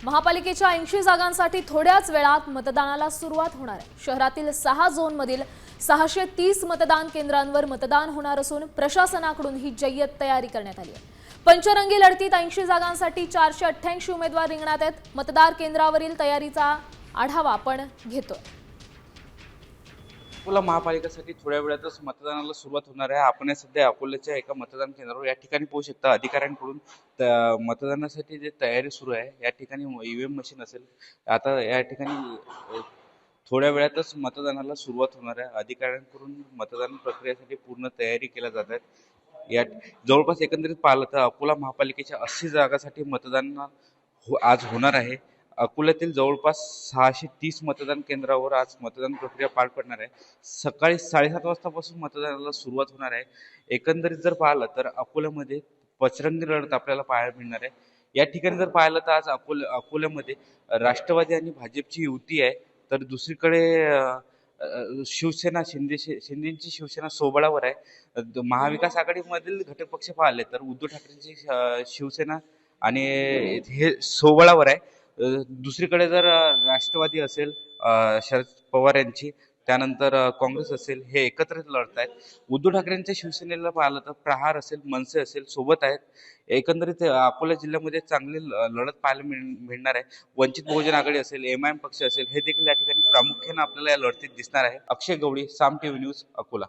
महापालिकेच्या 80 जागांसाठी थोड्याच वेळात मतदानाला सुरुवात होणार आहे। शहरातील 6 झोनमधील 630 मतदान केंद्रांवर मतदान होणार असून प्रशासनाकडून ही जय्यत तयारी करण्यात आली आहे। पंचरंगी लढतीत 80 जागांसाठी 488 उमेदवार रिंगणात आहेत। मतदार केंद्रावरील तयारीचा आढावा आपण घेतोय। अकोला महापालिकेसाठी थोड्या वेळातच मतदानाला सुरुवात होणार आहे। आपण सध्या अकोल्याच्या एका मतदान केंद्रावर या ठिकाणी पाहू शकता अधिकाऱ्यांकडून मतदानासाठी जे तयारी सुरू आहे। या ठिकाणी ईव्हीएम मशीन असेल। आता या ठिकाणी थोड्या वेळातच मतदानाला सुरुवात होणार आहे। अधिकाऱ्यांकडून मतदान प्रक्रियेसाठी पूर्ण तयारी केल्या जात आहे। या जवळपास एकंदरीत पाहिलं तर अकोला महापालिकेच्या 80 जागांसाठी मतदान आज होणार आहे। अकोल्यातील जवळपास 630 मतदान केंद्रावर आज मतदान प्रक्रिया पार पडणार आहे। सकाळी 7:30 वाजतापासून मतदानाला सुरुवात होणार आहे। एकंदरीत जर पाहिलं तर अकोल्यामध्ये पचरंगी लढत आपल्याला पाहायला मिळणार आहे। या ठिकाणी जर पाहिलं तर आज अकोल्यामध्ये राष्ट्रवादी आणि भाजपची युती आहे, तर दुसरीकडे शिवसेना शिंदेची शिवसेना सोबळावर आहे। महाविकास आघाडीमधील घटक पक्ष पाहिले तर उद्धव ठाकरेंची शिवसेना आणि हे सोबळावर आहे। दुसरीकडे जर राष्ट्रवादी असेल शरद पवार यांची, त्यानंतर काँग्रेस असेल, हे एकत्रित लढत आहेत। उद्धव ठाकरेंच्या शिवसेनेला पाहिलं तर प्रहार असेल, मनसे असेल सोबत आहेत। एकंदरीत अकोला जिल्ह्यामध्ये चांगली लढत पाहायला मिळणार आहे। वंचित बहुजन आघाडी असेल, एमआयएम पक्ष असेल, हे देखील या ठिकाणी प्रामुख्याने आपल्याला या लढतीत दिसणार आहे। अक्षय गवळी, साम टीव्ही न्यूज, अकोला।